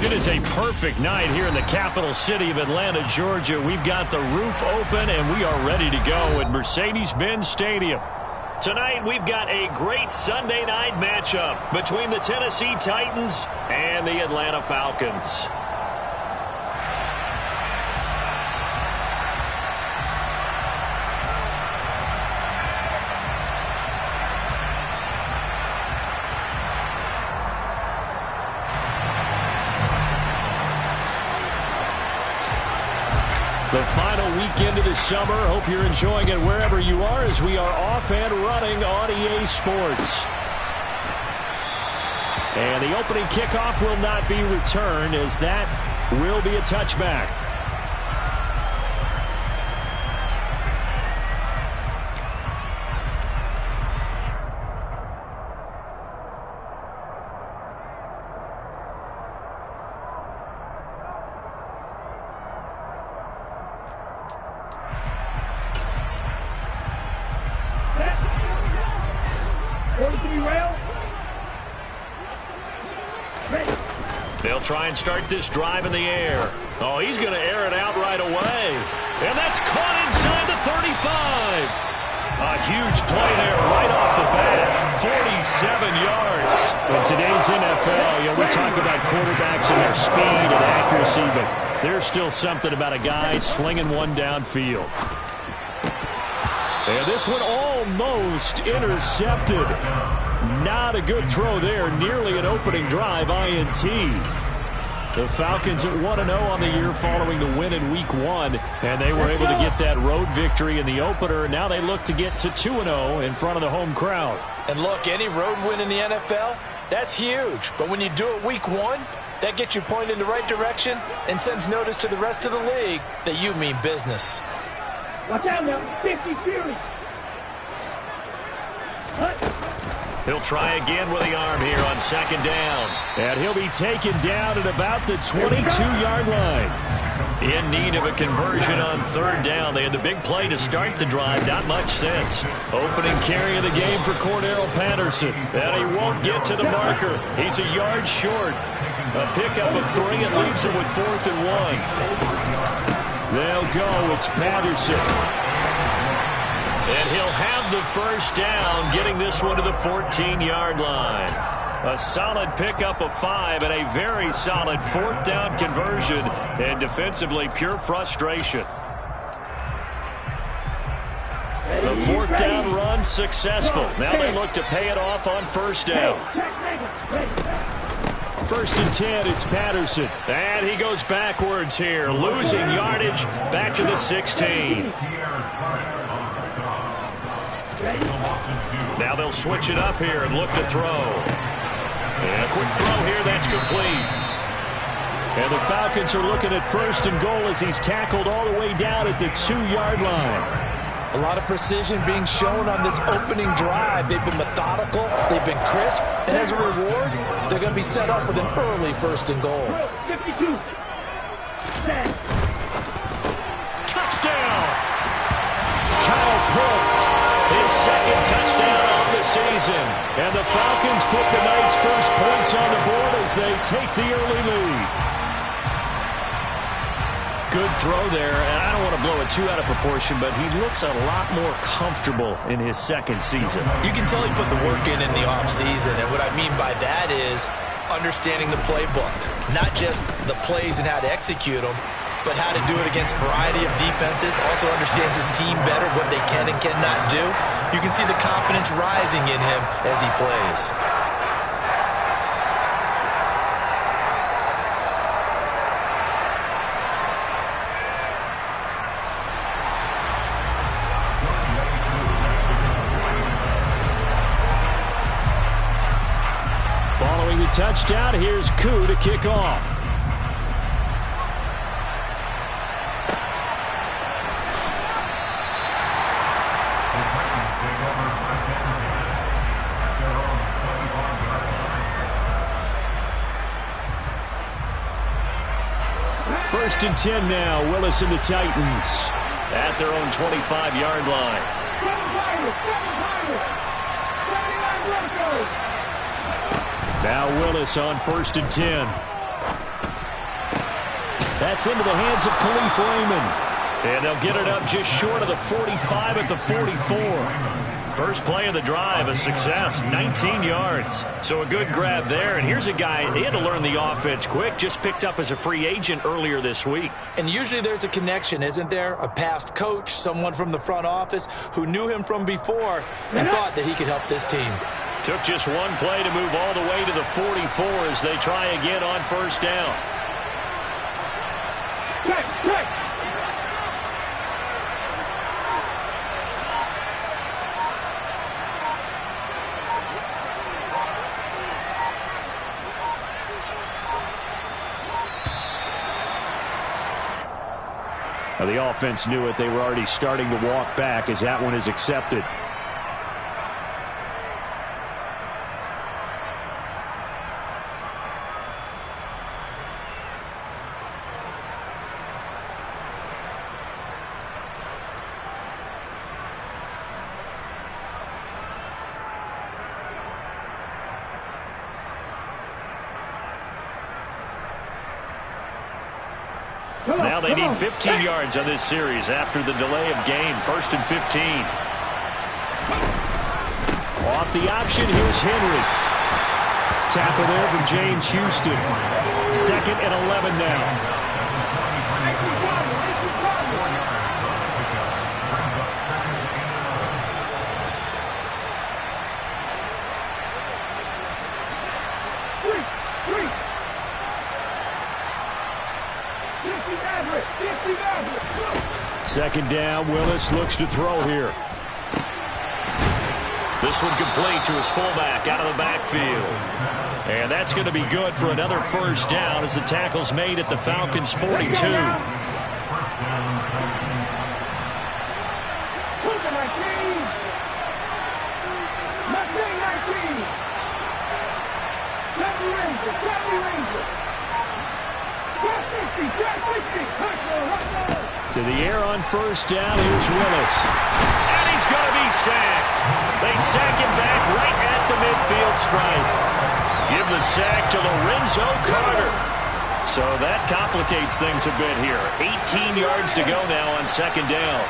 It is a perfect night here in the capital city of Atlanta, Georgia. We've got the roof open, and we are ready to go at Mercedes-Benz Stadium. Tonight, we've got a great Sunday night matchup between the Tennessee Titans and the Atlanta Falcons. The final weekend of the summer. Hope you're enjoying it wherever you are as we are off and running on EA Sports. And the opening kickoff will not be returned as that will be a touchback. They'll try and start this drive in the air. Oh, he's going to air it out right away. And that's caught inside the 35. A huge play there right off the bat. 47 yards. In today's NFL, we talk about quarterbacks and their speed and accuracy, but there's still something about a guy slinging one downfield. And this one almost intercepted. Not a good throw there. Nearly an opening drive INT. The Falcons at 1-0 on the year following the win in Week 1. And they were able to get that road victory in the opener. Now they look to get to 2-0 in front of the home crowd. And look, any road win in the NFL, that's huge. But when you do it Week 1, that gets you pointed in the right direction and sends notice to the rest of the league that you mean business. Watch out now, 50 Fury. He'll try again with the arm here on second down. And he'll be taken down at about the 22-yard line. In need of a conversion on third down. They had the big play to start the drive. Not much sense. Opening carry of the game for Cordell Patterson. And he won't get to the marker. He's a yard short. A pickup of 3 and leaves him with 4th and 1. They'll go. It's Patterson. And he'll have the first down, getting this one to the 14-yard line. A solid pickup of 5 and a very solid 4th down conversion. And defensively, pure frustration. The 4th down run successful. Now they look to pay it off on first down. 1st and 10, it's Patterson. And he goes backwards here, losing yardage back to the 16. Now they'll switch it up here and look to throw. And a quick throw here, that's complete. And the Falcons are looking at 1st and goal as he's tackled all the way down at the 2-yard line. A lot of precision being shown on this opening drive. They've been methodical, they've been crisp, and as a reward, they're going to be set up with an early 1st and goal. 52. Touchdown! Kyle Pitts. His 2nd touchdown on the season. And the Falcons put the night's first points on the board as they take the early lead. Good throw there, and I don't want to blow it too out of proportion, but he looks a lot more comfortable in his 2nd season. You can tell he put the work in the offseason, and what I mean by that is understanding the playbook. Not just the plays and how to execute them, but how to do it against a variety of defenses. Also understands his team better, what they can and cannot do. You can see the confidence rising in him as he plays. Following the touchdown, here's Koo to kick off. First and 10 now. Willis and the Titans at their own 25-yard line. Now Willis on 1st and 10. That's into the hands of Khalif Raymond. And they'll get it up just short of the 45 at the 44. First play of the drive, a success, 19 yards. So a good grab there. And here's a guy, he had to learn the offense quick, just picked up as a free agent earlier this week. And usually there's a connection, isn't there? A past coach, someone from the front office who knew him from before and thought that he could help this team. Took just one play to move all the way to the 44 as they try again on first down. Now the offense knew it. They were already starting to walk back as that one is accepted. Now they need 15 yards on this series after the delay of game. 1st and 15. Off the option, here's Henry. Tackle there from James Houston. 2nd and 11 now. Second down, Willis looks to throw here. This one complete to his fullback out of the backfield. And that's going to be good for another first down as the tackle's made at the Falcons' 42. To the air on first down, here's Willis. And he's going to be sacked. They sack him back right at the midfield stripe. Give the sack to Lorenzo Carter. So that complicates things a bit here. 18 yards to go now on second down.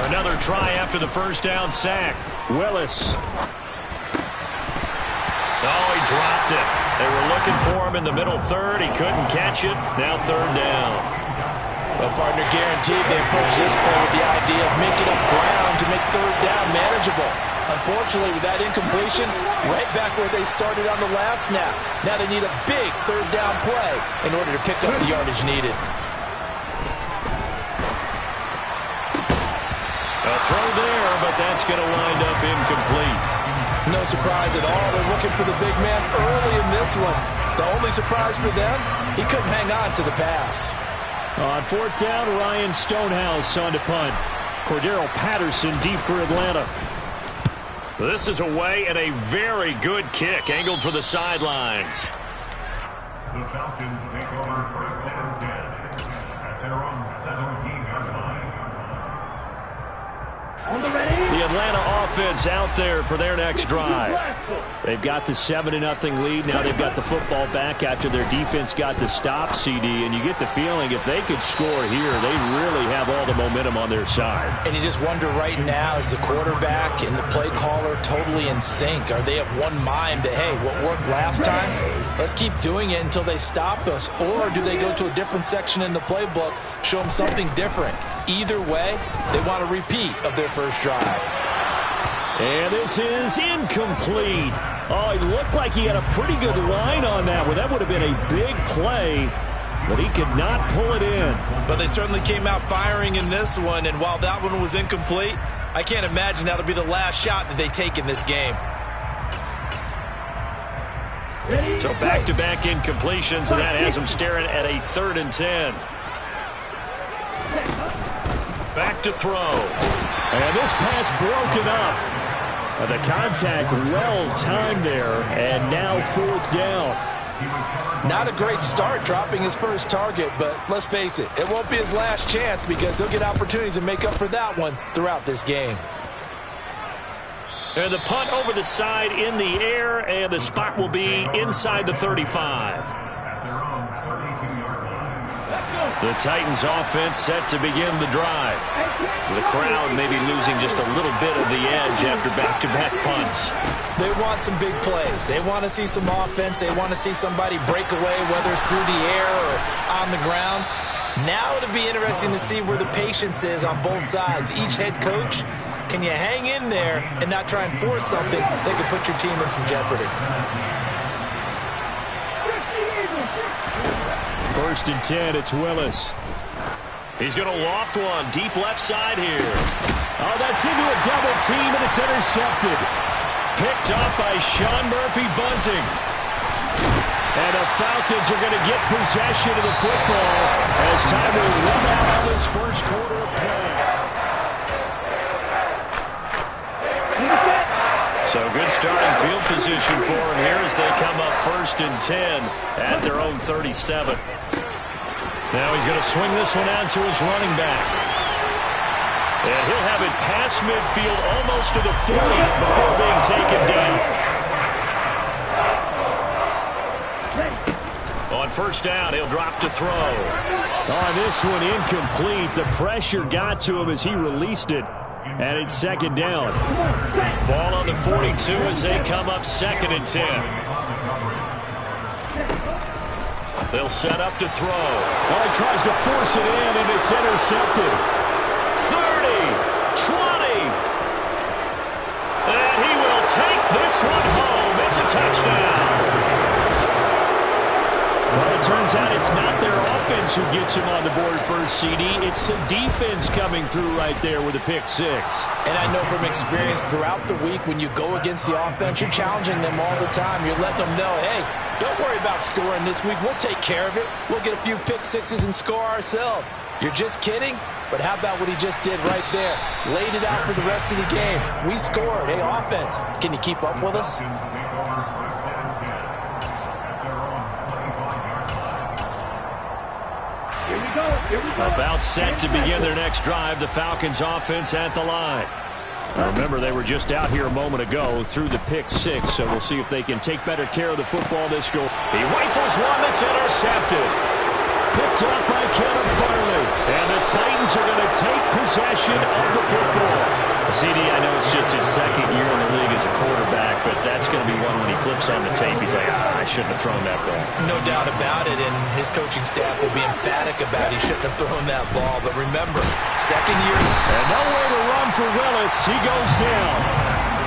Another try after the first down sack. Willis. Oh, he dropped it. They were looking for him in the middle third. He couldn't catch it. Now third down. Well, partner, guaranteed they approach this play with the idea of making up ground to make third down manageable. Unfortunately, with that incompletion, right back where they started on the last snap. Now they need a big third down play in order to pick up the yardage needed. A throw there, but that's going to wind up incomplete. No surprise at all. They're looking for the big man early in this one. The only surprise for them, he couldn't hang on to the pass. On fourth down, Ryan Stonehouse on to punt. Cordero Patterson deep for Atlanta. This is away and a very good kick angled for the sidelines. The Falcons take over first and 10 at their own 17-yard line. The Atlanta offense out there for their next drive. They've got the 7-0 lead. Now they've got the football back after their defense got the stop, CD. And you get the feeling if they could score here, they really have all the momentum on their side. And you just wonder right now, is the quarterback and the play caller totally in sync? Are they of one mind that, hey, what worked last time, let's keep doing it until they stop us? Or do they go to a different section in the playbook, show them something different? Either way, they want a repeat of their first drive. And this is incomplete. Oh, it looked like he had a pretty good line on that one. That would have been a big play, but he could not pull it in. But they certainly came out firing in this one, and while that one was incomplete, I can't imagine that'll be the last shot that they take in this game. So back-to-back incompletions, and that has them staring at a 3rd and 10. Back to throw. And this pass broken up. The contact well-timed there, and now 4th down. Not a great start dropping his first target, but let's face it, it won't be his last chance because he'll get opportunities to make up for that one throughout this game. And the punt over the side in the air, and the spot will be inside the 35. The Titans offense set to begin the drive. The crowd maybe losing just a little bit of the edge after back-to-back punts. They want some big plays. They want to see some offense. They want to see somebody break away, whether it's through the air or on the ground. Now it'll be interesting to see where the patience is on both sides. Each head coach, can you hang in there and not try and force something that could put your team in some jeopardy? First and 10, it's Willis. He's going to loft one deep left side here. Oh, that's into a double team, and it's intercepted. Picked off by Sean Murphy-Bunting. And the Falcons are going to get possession of the football as time to run out on this first quarter of play. So good starting field position for him here as they come up first and 10 at their own 37. Now he's going to swing this one out to his running back. And he'll have it past midfield almost to the 40 before being taken down. On first down, he'll drop to throw. On this one, incomplete. The pressure got to him as he released it. And it's second down. Ball on the 42 as they come up second and 10. They'll set up to throw. Well, he tries to force it in, and it's intercepted. 30, 20. And he will take this one home. It's a touchdown. Well, it turns out it's not their offense who gets him on the board first, CD. It's the defense coming through right there with a pick six. And I know from experience throughout the week, when you go against the offense, you're challenging them all the time. You're letting them know, hey, don't worry about scoring this week. We'll take care of it. We'll get a few pick sixes and score ourselves. You're just kidding? But how about what he just did right there? Laid it out for the rest of the game. We scored. Hey, offense, can you keep up with us? About set to begin their next drive, the Falcons offense at the line. Remember, they were just out here a moment ago through the pick six, so we'll see if they can take better care of the football this go. He rifles one that's intercepted. Picked up by Kevin Farley. And the Titans are going to take possession of the football. CD, I know it's just his second year in the league as a quarterback, but that's going to be one when he flips on the tape. He's like, I shouldn't have thrown that ball. No doubt about it, and his coaching staff will be emphatic about he shouldn't have thrown that ball. But remember, second year. And nowhere to run for Willis. He goes down.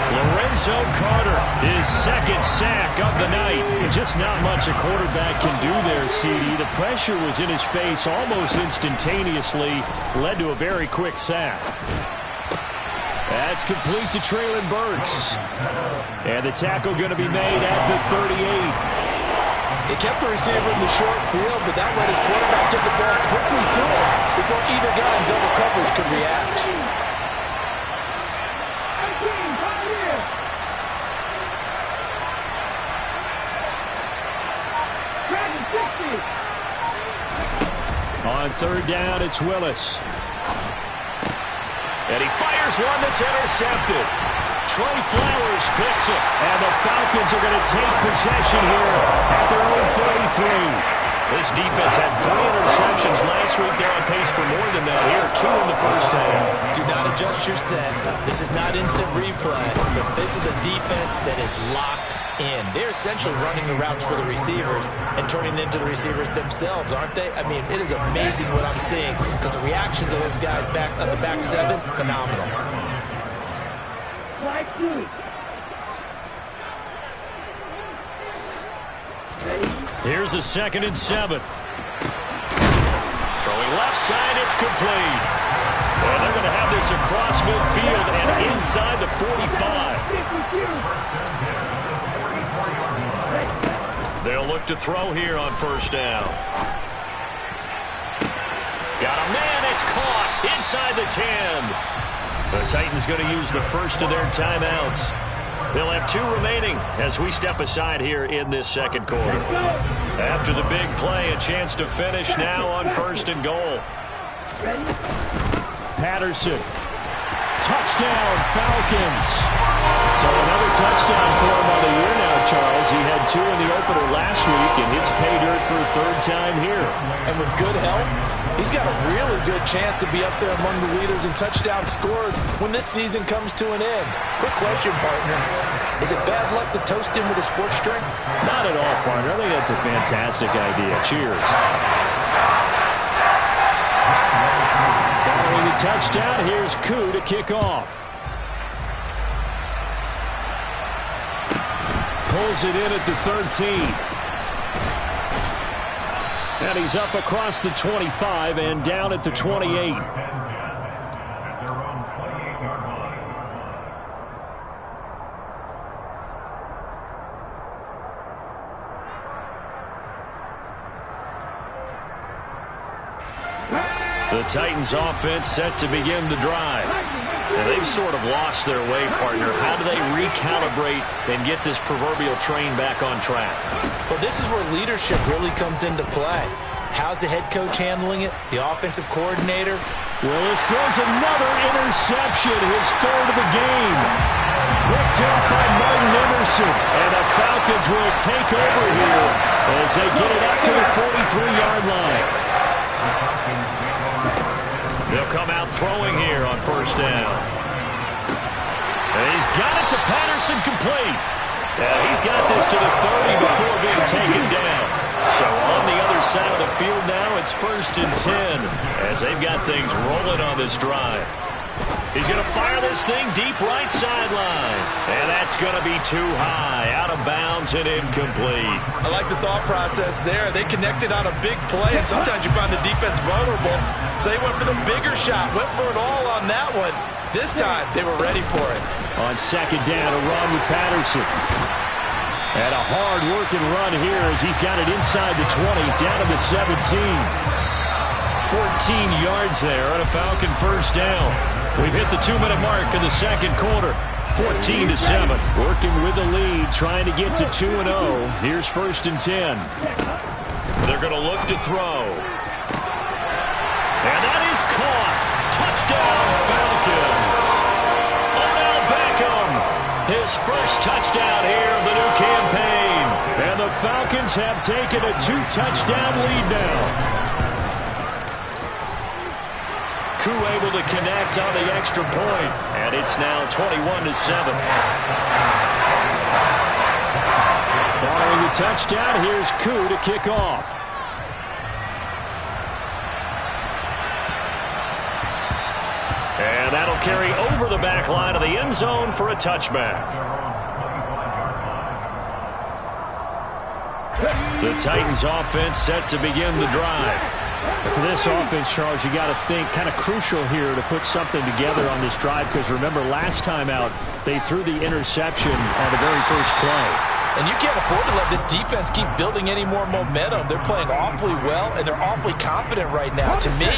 Lorenzo Carter, his second sack of the night. Just not much a quarterback can do there, CD. The pressure was in his face almost instantaneously. Led to a very quick sack. That's complete to Traylon Burks. And the tackle going to be made at the 38. He kept the receiver in the short field, but that let his quarterback get the ball quickly to him before either guy in double coverage could react. On third down, it's Willis. And he fires one that's intercepted. Trey Flowers picks it. And the Falcons are going to take possession here at their own 33. This defense had 3 interceptions last week. They're on pace for more than that here. 2 in the first half. Do not adjust your set. This is not instant replay. This is a defense that is locked in. They're essentially running the routes for the receivers and turning into the receivers themselves, aren't they? I mean, it is amazing what I'm seeing because the reactions of those guys back on the back seven, phenomenal. Here's a 2nd and 7. Throwing left side, it's complete. And they're going to have this across midfield and inside the 45. They'll look to throw here on first down. Got a man, it's caught inside the 10. The Titans going to use the first of their timeouts. They'll have 2 remaining as we step aside here in this second quarter. After the big play, a chance to finish now on 1st and goal. Patterson. Touchdown, Falcons. So another touchdown for him on the year now, Charles. He had 2 in the opener last week, and hits pay dirt for a 3rd time here. And with good health, He's got a really good chance to be up there among the leaders in touchdowns scored when this season comes to an end. Quick question, partner. Is it bad luck to toast him with a sports drink? Not at all, partner. I think that's a fantastic idea. Cheers. Following the touchdown, here's Koo to kick off. Pulls it in at the 13. And he's up across the 25 and down at the 28. The Titans offense set to begin the drive. And they've sort of lost their way, partner. How do they recalibrate and get this proverbial train back on track? Well, this is where leadership really comes into play. How's the head coach handling it? The offensive coordinator? Willis throws another interception, his third of the game. Picked up by Martin Emerson. And the Falcons will take over here as they get it up to the 43-yard line. They'll come out throwing here on first down. And he's got it to Patterson, complete. He's got this to the 30 before being taken down. So on the other side of the field now, it's 1st and 10 as they've got things rolling on this drive. He's going to fire this thing deep right sideline. And that's going to be too high, out of bounds and incomplete. I like the thought process there. They connected on a big play, and sometimes you find the defense vulnerable. So they went for the bigger shot, went for it all on that one. This time, they were ready for it. On second down, a run with Patterson. And a hard-working run here as he's got it inside the 20, down to the 17. 14 yards there on a Falcon first down. We've hit the 2-minute mark in the second quarter. 14-7. Working with the lead, trying to get to 2-0. Here's 1st and 10. They're going to look to throw. And that is caught. Touchdown, Falcons. Odell Beckham. His first touchdown here of the new campaign. And the Falcons have taken a 2-touchdown lead now. Koo able to connect on the extra point, and it's now 21-7. Following the touchdown, here's Koo to kick off. And that'll carry over the back line of the end zone for a touchback. The Titans offense set to begin the drive. For this offense, Charles, you got to think kind of crucial here to put something together on this drive, because remember last time out they threw the interception on the very first play. And you can't afford to let this defense keep building any more momentum. They're playing awfully well, and they're awfully confident right now. To me,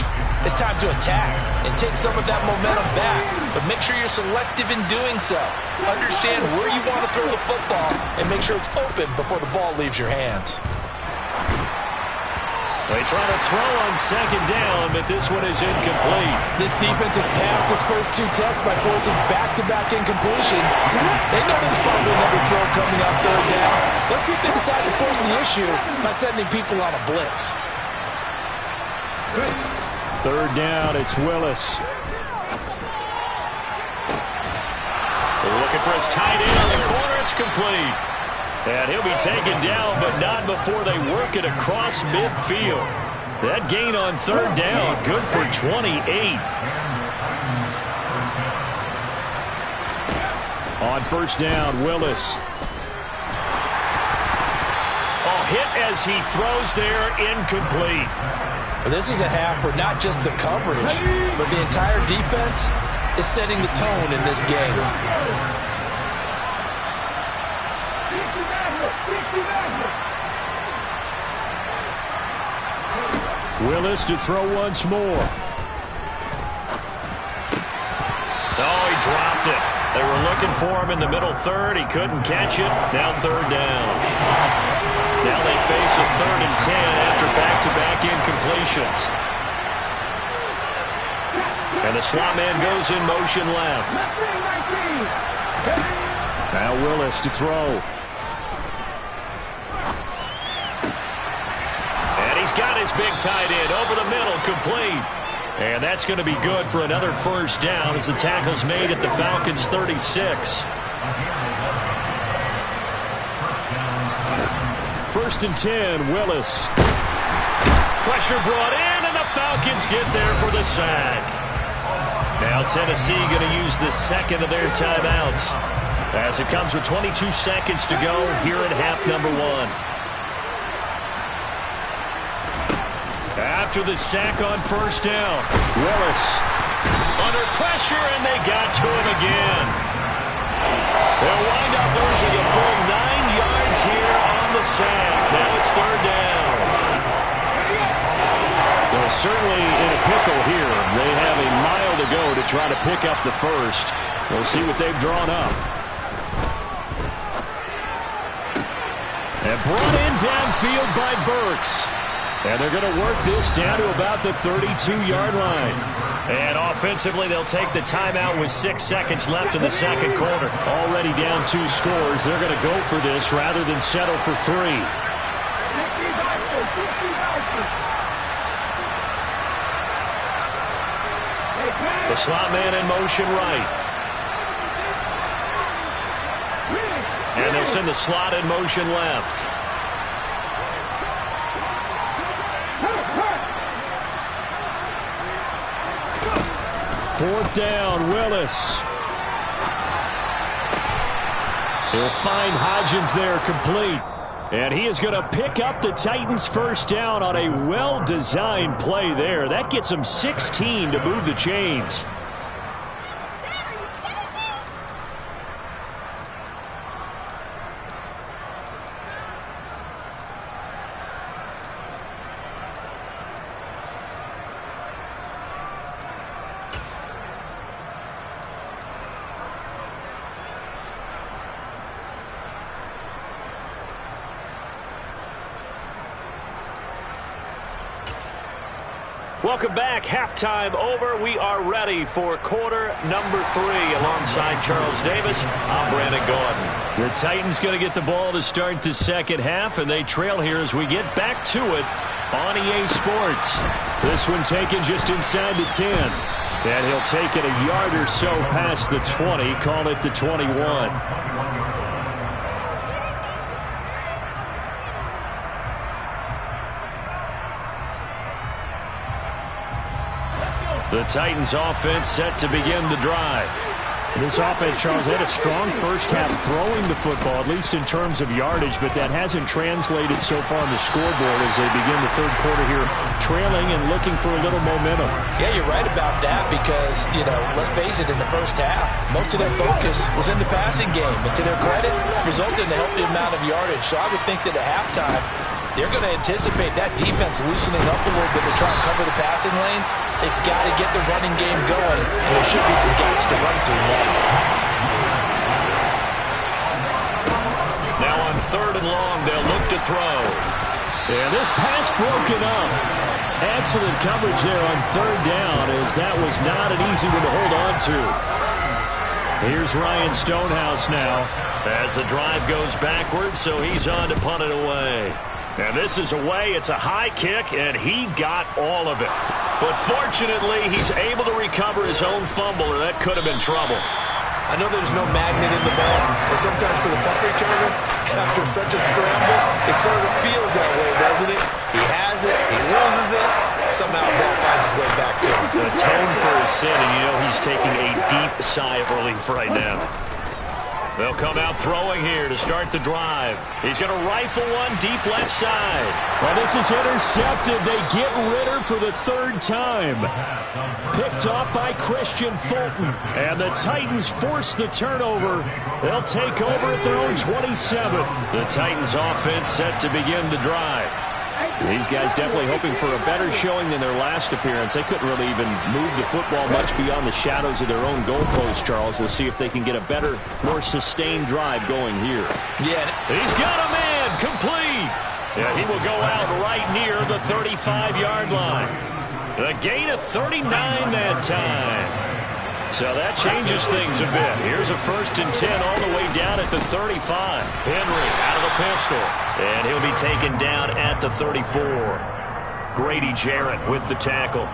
it's time to attack and take some of that momentum back. But make sure you're selective in doing so. Understand where you want to throw the football and make sure it's open before the ball leaves your hands. They try to throw on second down, but this one is incomplete. This defense has passed its first 2 tests by forcing back-to-back incompletions. They know there's probably another throw coming out third down. Let's see if they decide to force the issue by sending people on a blitz. Third down, it's Willis. They're looking for his tight end on the corner. It's complete. And he'll be taken down, but not before they work it across midfield. That gain on third down, good for 28. On first down, Willis. Oh, hit as he throws there, incomplete. This is a half where not just the coverage, but the entire defense is setting the tone in this game. Willis to throw once more. Oh, he dropped it. They were looking for him in the middle third. He couldn't catch it. Now third down. Now they face a 3rd and 10 after back-to-back incompletions. And the slot man goes in motion left. Now Willis to throw. got his big tight end over the middle, complete. And that's going to be good for another first down as the tackle's made at the Falcons' 36. First and 10, Willis. Pressure brought in, and the Falcons get there for the sack. Now Tennessee going to use the second of their timeouts as it comes with 22 seconds to go here in half number 1. After the sack on first down, Willis under pressure, and they got to him again. They'll wind up losing a full 9 yards here on the sack. Now it's third down. They're certainly in a pickle here. They have a mile to go to try to pick up the first. We'll see what they've drawn up. And brought in downfield by Burks. And they're going to work this down to about the 32-yard line. And offensively, they'll take the timeout with 6 seconds left in the second quarter. Already down 2 scores. They're going to go for this rather than settle for 3. The slot man in motion right. And they'll send the slot in motion left. Fourth down, Willis. He'll find Hodgins there, complete. And he is going to pick up the Titans' first down on a well-designed play there. That gets them 16 to move the chains. Welcome back. Halftime over. We are ready for quarter number 3 alongside Charles Davis. I'm Brandon Gordon. The Titans going to get the ball to start the second half, and they trail here as we get back to it on EA Sports. This one taken just inside the 10. And he'll take it a yard or so past the 20, call it the 21. The Titans offense set to begin the drive. This offense, Charles, had a strong first half throwing the football, at least in terms of yardage, but that hasn't translated so far on the scoreboard as they begin the third quarter here, trailing and looking for a little momentum. Yeah, you're right about that because, let's face it, in the first half, most of their focus was in the passing game. And to their credit, resulted in a healthy amount of yardage. So I would think that at halftime, they're going to anticipate that defense loosening up a little bit to try and cover the passing lanes. They've got to get the running game going, and there should be some gaps to run through now. Now on third and long, they'll look to throw. And this pass broken up. Excellent coverage there on third down, as that was not an easy one to hold on to. Here's Ryan Stonehouse now as the drive goes backwards, so he's on to punt it away. And this is away. It's a high kick, and he got all of it. But fortunately, he's able to recover his own fumble, or that could have been trouble. I know there's no magnet in the ball, but sometimes for the punt returner, after such a scramble, it sort of feels that way, doesn't it? He has it, he loses it, somehow the ball finds its way back to him. The tone for his sin, and he's taking a deep sigh of relief right now. They'll come out throwing here to start the drive. He's going to rifle one deep left side. Well, this is intercepted. They get Ritter for the third time. Picked off by Christian Fulton. And the Titans force the turnover. They'll take over at their own 27. The Titans offense set to begin the drive. These guys definitely hoping for a better showing than their last appearance. They couldn't really even move the football much beyond the shadows of their own goalpost, Charles. We'll see if they can get a better, more sustained drive going here. Yeah, he's got a man complete. Yeah, he will go out right near the 35-yard line. A gain of 39 that time. So that changes things a bit. Here's a 1st and 10 all the way down at the 35. Henry out of the pistol. And he'll be taken down at the 34. Grady Jarrett with the tackle.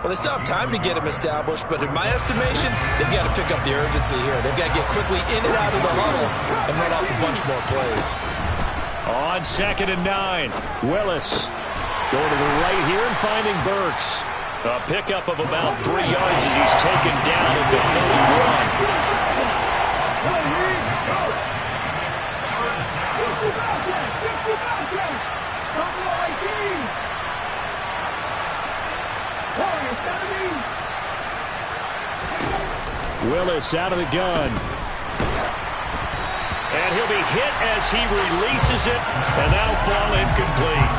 Well, they still have time to get him established, but in my estimation, they've got to pick up the urgency here. They've got to get quickly in and out of the huddle and run off a bunch more plays. On 2nd and 9, Willis going to the right here and finding Burks. A pickup of about 3 yards as he's taken down at the 31. Willis out of the gun. And he'll be hit as he releases it, and that'll fall incomplete.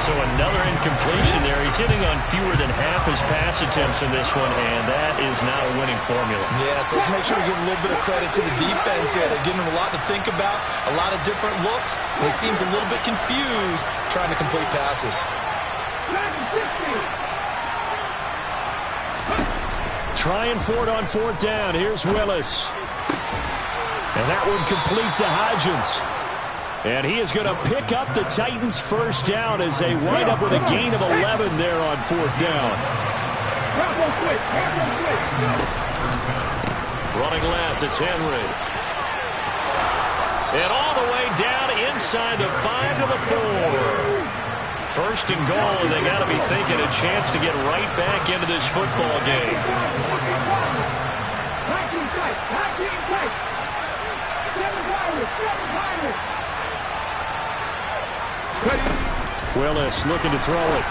So another incompletion there. He's hitting on fewer than half his pass attempts in this one, and that is not a winning formula. Yeah, so let's make sure we give a little bit of credit to the defense here. They're giving him a lot to think about, a lot of different looks, and he seems a little bit confused trying to complete passes. Trying for it on 4th down. Here's Willis. And that one complete to Hodgins. And he is going to pick up the Titans' first down as they wind up with a gain of 11 there on 4th down. Running left, it's Henry. And all the way down inside the 5 to the 4. 1st and goal, and they got to be thinking a chance to get right back into this football game. Willis looking to throw it.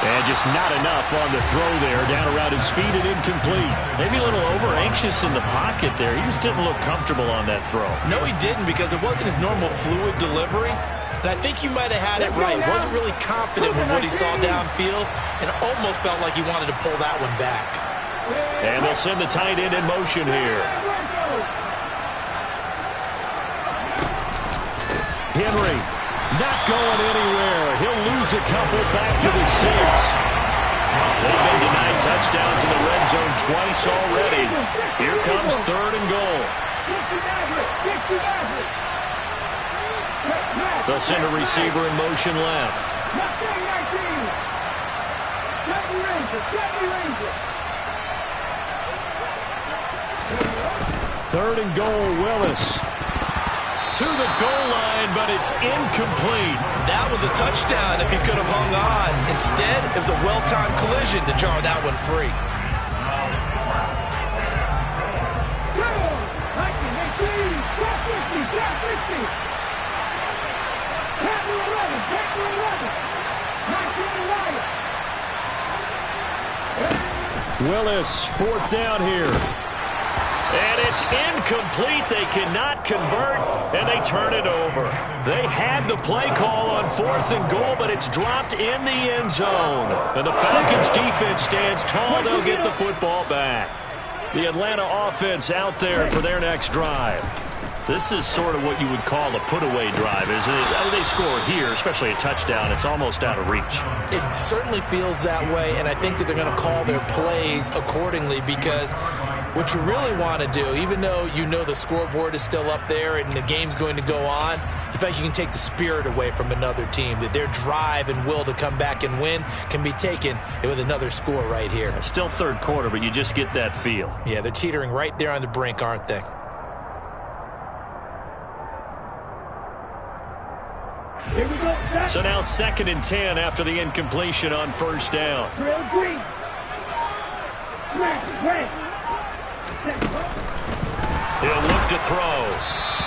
And just not enough on the throw there. Down around his feet and incomplete. Maybe a little over-anxious in the pocket there. He just didn't look comfortable on that throw. No, he didn't, because it wasn't his normal fluid delivery. And I think you might have had it right. Wasn't really confident with what he saw downfield and almost felt like he wanted to pull that one back. And they'll send the tight end in motion here. Henry not going anywhere. He'll lose a couple back to the 6. They've been denied touchdowns in the red zone twice already. Here comes 3rd and goal. They'll send a receiver in motion left. 3rd and goal, Willis. To the goal line, but it's incomplete. That was a touchdown if he could have hung on. Instead, it was a well-timed collision to jar that one free. Willis, 4th down here. And it's incomplete. They cannot convert, and they turn it over. They had the play call on 4th and goal, but it's dropped in the end zone. And the Falcons' defense stands tall. They'll get the football back. The Atlanta offense out there for their next drive. This is sort of what you would call a put-away drive, isn't it? I mean, they score here, especially a touchdown. It's almost out of reach. It certainly feels that way, and I think that they're going to call their plays accordingly, because what you really want to do, even though you know the scoreboard is still up there and the game's going to go on, you feel like you can take the spirit away from another team, that their drive and will to come back and win can be taken with another score right here. It's still 3rd quarter, but you just get that feel. Yeah, they're teetering right there on the brink, aren't they? So now 2nd and 10 after the incompletion on 1st down. He'll look to throw.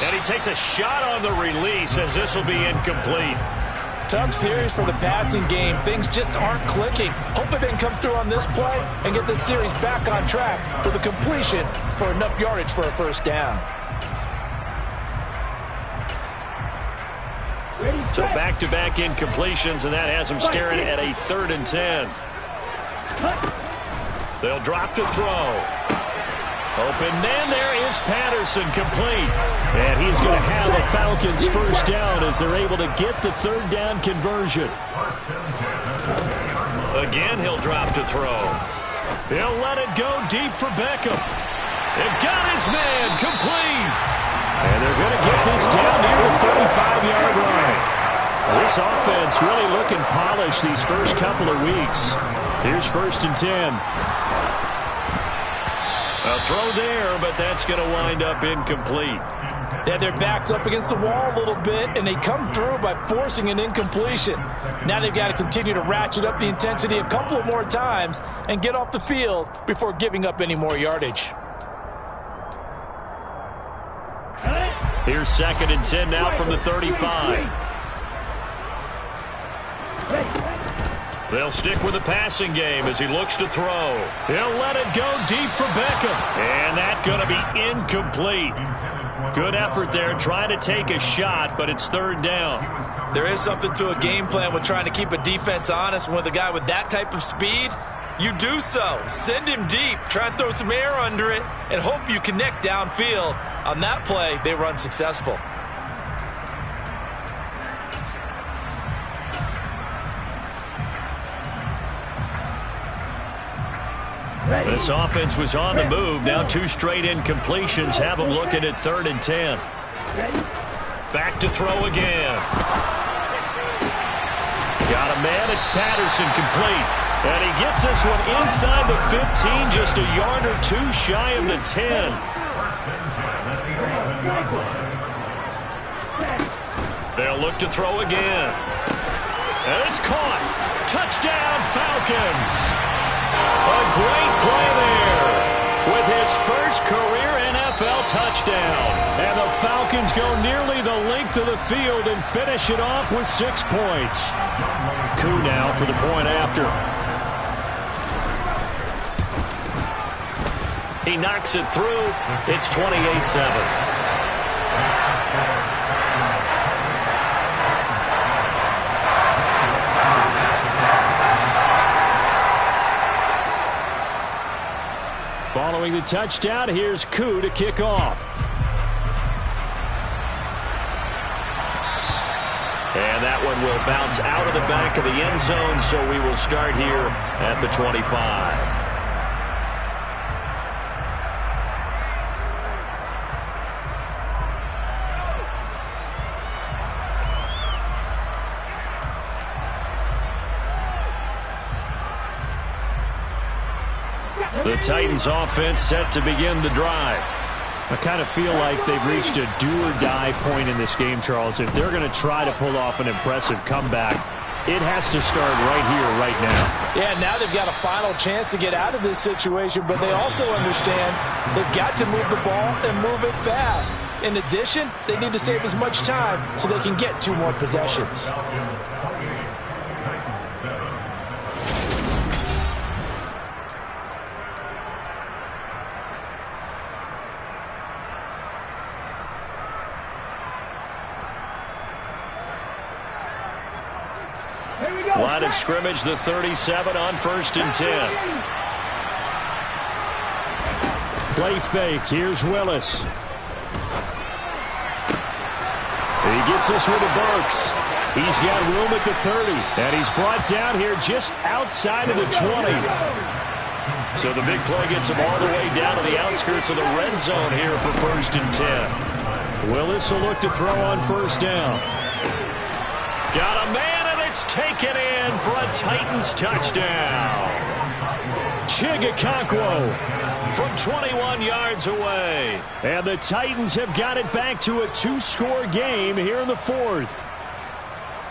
And he takes a shot on the release as this will be incomplete. Tough series for the passing game. Things just aren't clicking. Hoping they can come through on this play and get this series back on track with a completion for enough yardage for a 1st down. So back-to-back incompletions, and that has them staring at a 3rd and 10. They'll drop to throw. Open man, there is Patterson, complete. And he's going to have the Falcons' first down as they're able to get the 3rd down conversion. Again, he'll drop to throw. He'll let it go deep for Beckham. It got his man, complete. And they're going to get this down near the 35-yard line. This offense really looking polished these first couple of weeks. Here's 1st and 10. A throw there, but that's going to wind up incomplete. They had their backs up against the wall a little bit, and they come through by forcing an incompletion. Now they've got to continue to ratchet up the intensity a couple of more times and get off the field before giving up any more yardage. Here's 2nd and 10 now from the 35. They'll stick with the passing game as he looks to throw. He'll let it go deep for Beckham. And that's going to be incomplete. Good effort there trying to take a shot, but it's 3rd down. There is something to a game plan with trying to keep a defense honest. With a guy with that type of speed, you do so. Send him deep, try and throw some air under it, and hope you connect downfield. On that play, they were unsuccessful. This offense was on the move. Now 2 straight incompletions have them looking at 3rd and 10. Back to throw again. Got a man. It's Patterson complete. And he gets this one inside the 15, just a yard or 2 shy of the 10. They'll look to throw again. And it's caught. Touchdown, Falcons. A great play there with his first career NFL touchdown. And the Falcons go nearly the length of the field and finish it off with 6 points. Koo now for the point after. He knocks it through. It's 28-7. Following the touchdown, here's Koo to kick off. And that one will bounce out of the back of the end zone, so we will start here at the 25. The Titans offense set to begin the drive. I kind of feel like they've reached a do-or-die point in this game, Charles. If they're going to try to pull off an impressive comeback, it has to start right here, right now. Yeah, now they've got a final chance to get out of this situation, but they also understand they've got to move the ball and move it fast. In addition, they need to save as much time so they can get 2 more possessions. Line of scrimmage, the 37 on 1st and 10. Play fake. Here's Willis. He gets this one to Burks. He's got room at the 30. And he's brought down here just outside of the 20. So the big play gets him all the way down to the outskirts of the red zone here for 1st and 10. Willis will look to throw on 1st down. Got a man. It's taken in for a Titans touchdown. Chigakonkwo from 21 yards away. And the Titans have got it back to a 2-score game here in the 4th.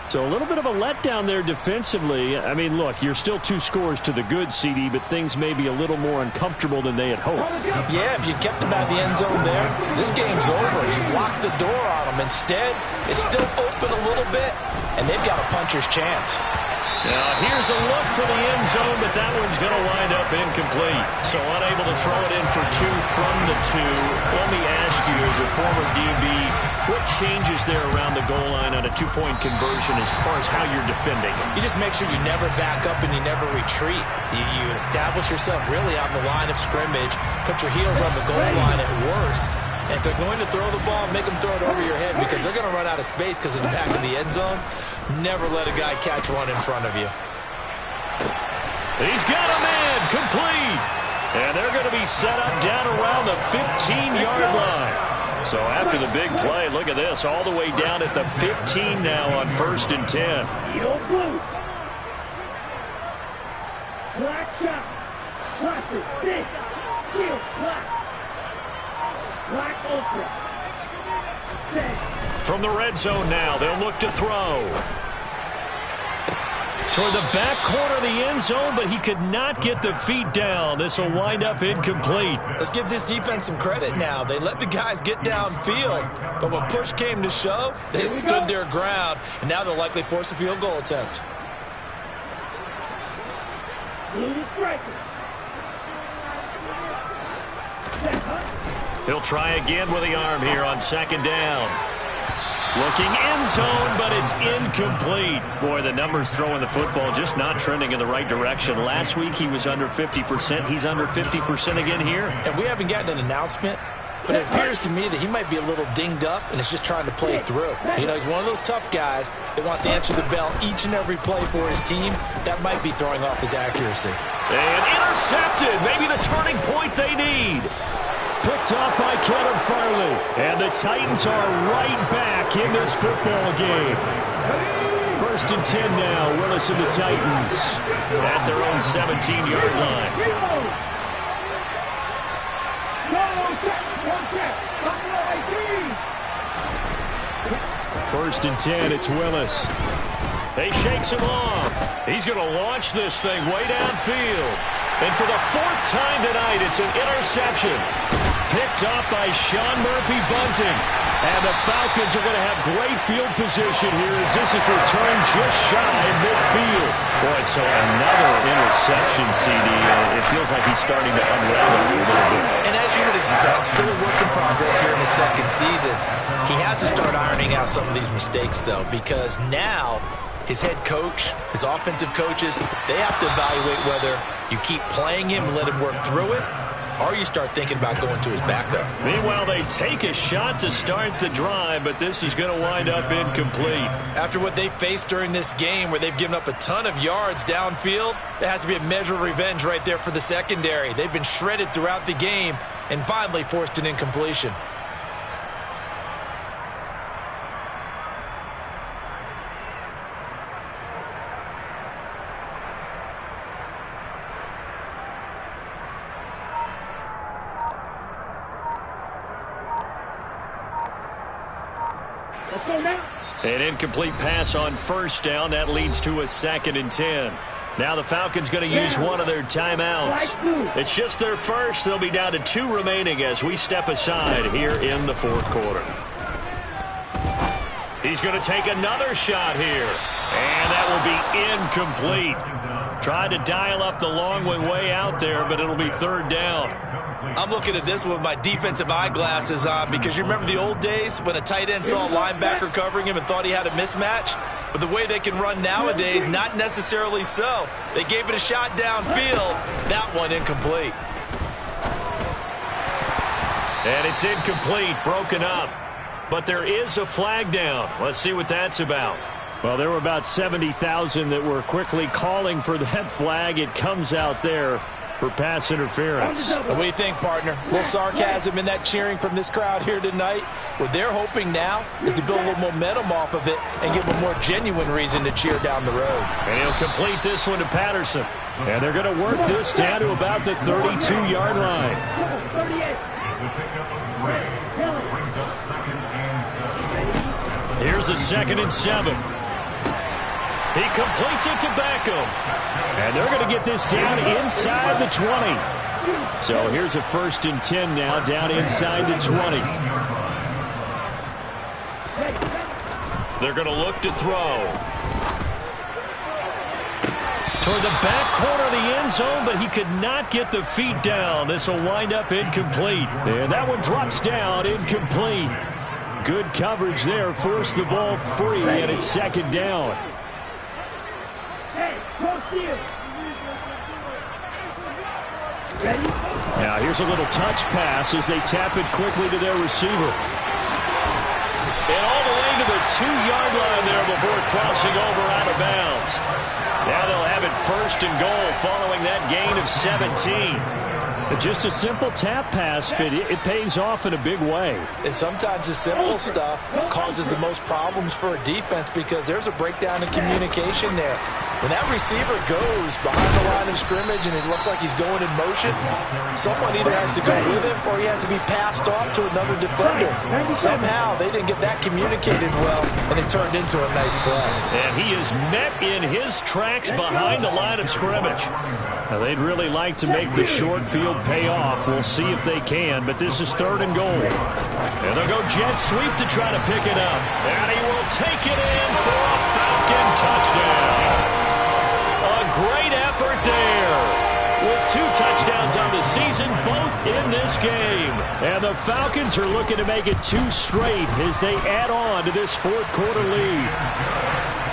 So a little bit of a letdown there defensively. I mean, look, you're still 2 scores to the good, CD, but things may be a little more uncomfortable than they had hoped. Yeah, if you kept them out of the end zone there, this game's over. You've locked the door on them. Instead, it's still open a little bit, and they've got a puncher's chance. Now, here's a look for the end zone, but that one's going to wind up incomplete. So unable to throw it in for 2 from the 2. Let me ask you, as a former DB, what changes there around the goal line on a 2-point conversion as far as how you're defending? You just make sure you never back up and you never retreat. You establish yourself really on the line of scrimmage, put your heels on the goal line at worst. And if they're going to throw the ball, make them throw it over your head because they're going to run out of space because of the back of the end zone. Never let a guy catch one in front of you. He's got a man complete. And they're going to be set up down around the 15-yard line. So after the big play, look at this, all the way down at the 15 now on 1st and 10. Yellow blue. Black shot. Classic. Six. Shield. Black. Black ultra. Set. From the red zone now, they'll look to throw. Toward the back corner of the end zone, but he could not get the feet down. This will wind up incomplete. Let's give this defense some credit now. They let the guys get downfield, but when push came to shove, they stood their ground, and now they'll likely force a field goal attempt. He'll try again with the arm here on 2nd down. Looking end zone, but it's incomplete. Boy, the numbers throwing the football just not trending in the right direction. Last week he was under 50%. He's under 50% again here. And we haven't gotten an announcement, but it appears to me that he might be a little dinged up and is just trying to play through. You know, he's one of those tough guys that wants to answer the bell each and every play for his team. That might be throwing off his accuracy. And intercepted. Maybe the turning point they need. Picked off by Caleb Farley. And the Titans are right back in this football game. 1st and 10 now. Willis and the Titans at their own 17-yard line. 1st and 10. It's Willis. He shakes him off. He's going to launch this thing way downfield. And for the 4th time tonight, it's an interception. Picked off by Sean Murphy-Bunting. And the Falcons are going to have great field position here as this is returned just shy of midfield. Boy, so another interception, CD. It feels like he's starting to unravel a little bit. And as you would expect, still a work in progress here in his 2nd season. He has to start ironing out some of these mistakes, though, because now his head coach, his offensive coaches, they have to evaluate whether you keep playing him and let him work through it, or you start thinking about going to his backup. Meanwhile, they take a shot to start the drive, but this is going to wind up incomplete. After what they faced during this game where they've given up a ton of yards downfield, there has to be a measure of revenge right there for the secondary. They've been shredded throughout the game and finally forced an incompletion. An incomplete pass on 1st down. That leads to a 2nd and 10. Now the Falcons going to use one of their timeouts. It's just their first. They'll be down to 2 remaining as we step aside here in the 4th quarter. He's going to take another shot here. And that will be incomplete. Tried to dial up the long one way out there, but it'll be 3rd down. I'm looking at this with my defensive eyeglasses on because you remember the old days when a tight end saw a linebacker covering him and thought he had a mismatch? But the way they can run nowadays, not necessarily so. They gave it a shot downfield. That one incomplete. And it's incomplete, broken up. But there is a flag down. Let's see what that's about. Well, there were about 70,000 that were quickly calling for that flag. It comes out there for pass interference. What do you think, partner? A little sarcasm in that cheering from this crowd here tonight. What they're hoping now is to build a little momentum off of it and give them a more genuine reason to cheer down the road. And he'll complete this one to Patterson. And they're going to work this down to about the 32-yard line. Here's a 2nd and 7. He completes it to Beckham. And they're going to get this down inside the 20. So here's a 1st and 10 now, down inside the 20. They're going to look to throw. Toward the back corner of the end zone, but he could not get the feet down. This will wind up incomplete. And that one drops down, incomplete. Good coverage there, forced the ball free, and it's 2nd down. Now here's a little touch pass as they tap it quickly to their receiver. And all the way to the 2-yard line there before crossing over out of bounds. Now they'll have it 1st and goal following that gain of 17. Just a simple tap pass, but it pays off in a big way. And sometimes the simple stuff causes the most problems for a defense because there's a breakdown in communication there. When that receiver goes behind the line of scrimmage and it looks like he's going in motion, someone either has to go with him or he has to be passed off to another defender. Somehow they didn't get that communicated well, and it turned into a nice play. And he is met in his tracks behind the line of scrimmage. Now, they'd really like to make the short field pay off. We'll see if they can, but this is 3rd and goal. And they'll go jet sweep to try to pick it up. And he will take it in for a Falcon touchdown. A great effort there. With 2 touchdowns on the season, both in this game. And the Falcons are looking to make it 2 straight as they add on to this 4th quarter lead.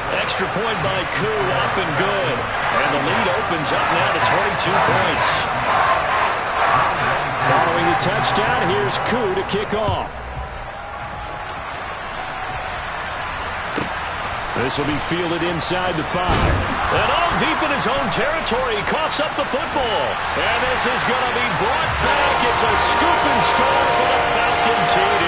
Extra point by Koo, up and good. And the lead opens up now to 22 points. Following the touchdown, here's Koo to kick off. This will be fielded inside the 5. And all deep in his own territory, he coughs up the football. And this is going to be brought back. It's a scoop and score for the Falcon team.